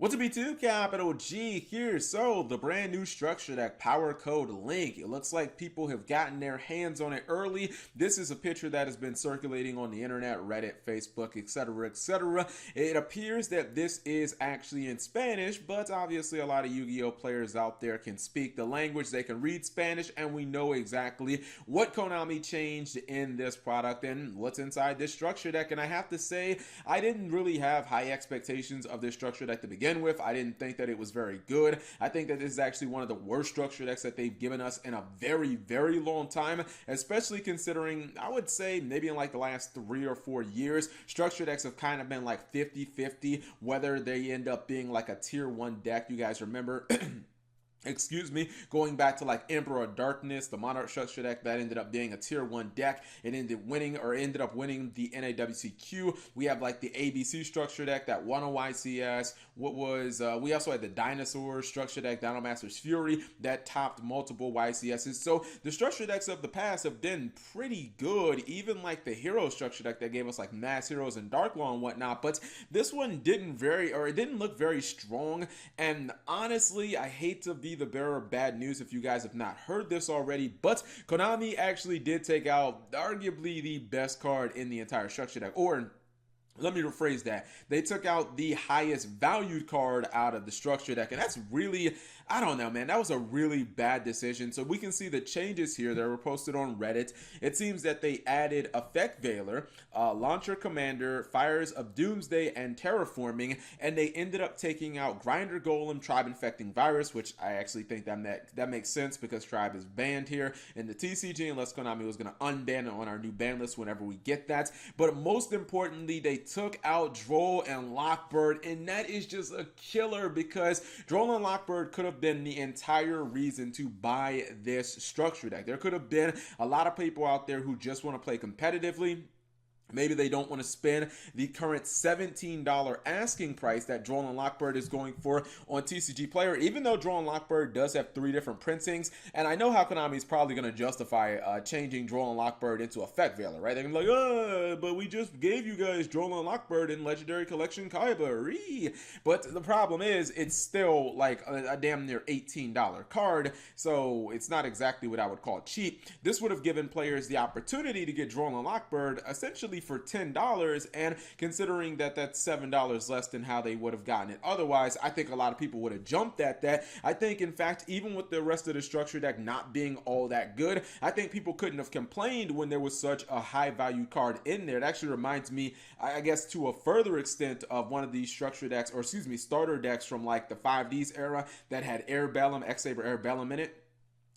What's up, B2? Capital G here. So, the brand new structure deck, Powercode Link. It looks like people have gotten their hands on it early. This is a picture that has been circulating on the internet, Reddit, Facebook, etc., etc. It appears that this is actually in Spanish, but obviously a lot of Yu-Gi-Oh players out there can speak the language, they can read Spanish, and we know exactly what Konami changed in this product and what's inside this structure deck. And I have to say, I didn't really have high expectations of this structure deck to begin with. I didn't think that it was very good. I think that this is actually one of the worst structure decks that they've given us in a very, very long time, especially considering, I would say, maybe in like the last 3 or 4 years, structure decks have kind of been like 50-50, whether they end up being like a tier 1 deck. You guys remember excuse me, going back to like Emperor of Darkness, the Monarch structure deck that ended up being a tier 1 deck. It ended up winning the NAWCQ. We have like the ABC structure deck that won a YCS. We also had the Dinosaur structure deck, Dino Master's Fury, that topped multiple YCSs. So the structure decks of the past have been pretty good, even like the Hero structure deck that gave us like Mass Heroes and Dark Law and whatnot. But this one didn't look very strong. And honestly, I hate to be the bearer of bad news if you guys have not heard this already, but Konami actually did take out arguably the best card in the entire structure deck, or let me rephrase that. They took out the highest valued card out of the structure deck, and that's really, I don't know, man. That was a really bad decision. So we can see the changes here that were posted on Reddit. It seems that they added Effect Veiler, Launcher Commander, Fires of Doomsday, and Terraforming, and they ended up taking out Grinder Golem, Tribe Infecting Virus, which I actually think that makes sense because Tribe is banned here in the TCG, unless Konami was going to unban it on our new ban list whenever we get that. But most importantly, they took out Droll and Lockbird, and that is just a killer because Droll and Lockbird could have been the entire reason to buy this structure deck. There could have been a lot of people out there who just want to play competitively. Maybe they don't want to spend the current $17 asking price that Droll and Lockbird is going for on TCG Player, even though Droll and Lockbird does have 3 different printings. And I know how Konami is probably going to justify changing Droll and Lockbird into Effect Veiler, right? They're going to be like, but we just gave you guys Droll and Lockbird in Legendary Collection Kaiba. But the problem is, it's still like a damn near $18 card, so it's not exactly what I would call cheap. This would have given players the opportunity to get Droll and Lockbird essentially for $10, and considering that that's $7 less than how they would have gotten it otherwise, I think a lot of people would have jumped at that. I think, in fact, even with the rest of the structure deck not being all that good, I think people couldn't have complained when there was such a high value card in there. It actually reminds me, I guess, to a further extent of one of these structure decks, or excuse me, starter decks from like the 5Ds era that had Airbellum, X-Saber Airbellum in it.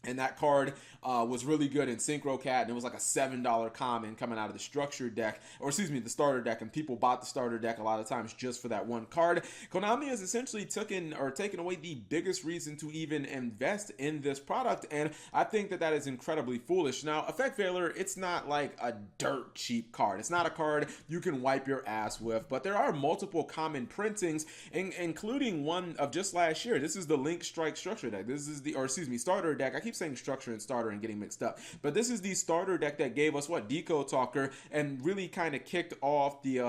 And that card was really good in Synchro Cat, and it was like a $7 common coming out of the structure deck, or excuse me, the starter deck, and people bought the starter deck a lot of times just for that one card. Konami has essentially taken away the biggest reason to even invest in this product, and I think that that is incredibly foolish. Now, Effect Veiler, it's not like a dirt cheap card. It's not a card you can wipe your ass with, but there are multiple common printings, including one of just last year. This is the Link Strike structure deck. This is the, or excuse me, starter deck. I keep saying structure and starter and getting mixed up, but this is the starter deck that gave us what, Decode Talker, and really kind of kicked off the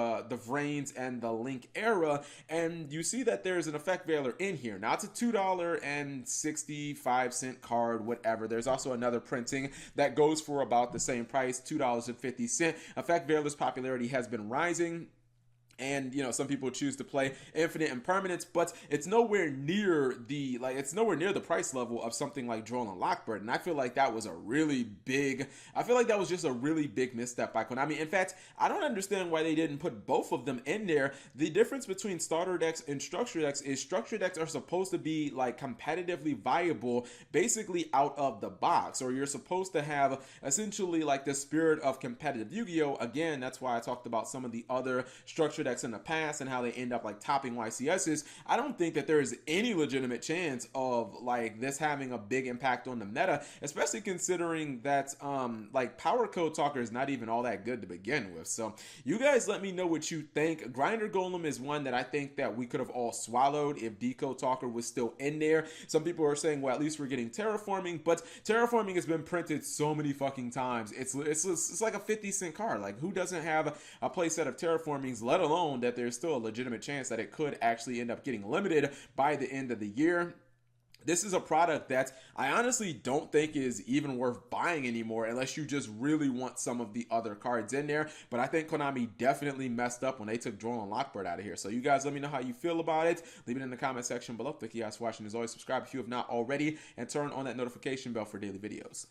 Vrains and the Link era. And you see that there's an Effect Veiler in here. Now it's a $2.65 card, whatever. There's also another printing that goes for about the same price, $2.50. Effect Veiler's popularity has been rising, and you know, some people choose to play Infinite Impermanence, but it's nowhere near the price level of something like Droll and Lockbird. And I feel like that was just a really big misstep by Konami. In fact, I don't understand why they didn't put both of them in there. The difference between starter decks and structure decks is structure decks are supposed to be like competitively viable basically out of the box, or you're supposed to have essentially like the spirit of competitive Yu-Gi-Oh! Again, that's why I talked about some of the other structure decks in the past and how they end up like topping YCSs. I don't think that there is any legitimate chance of like this having a big impact on the meta, especially considering that like Powercode Talker is not even all that good to begin with. So you guys let me know what you think. Grinder Golem is one that I think that we could have all swallowed if Decode Talker was still in there. Some people are saying, well, at least we're getting Terraforming, but Terraforming has been printed so many fucking times. It's like a 50-cent card. Like, who doesn't have a playset of Terraformings, let alone alone that there's still a legitimate chance that it could actually end up getting limited by the end of the year. This is a product that I honestly don't think is even worth buying anymore unless you just really want some of the other cards in there. But I think Konami definitely messed up when they took Droll and Lockbird out of here. So you guys let me know how you feel about it. Leave it in the comment section below. Thank you guys for watching. As always, subscribe if you have not already and turn on that notification bell for daily videos.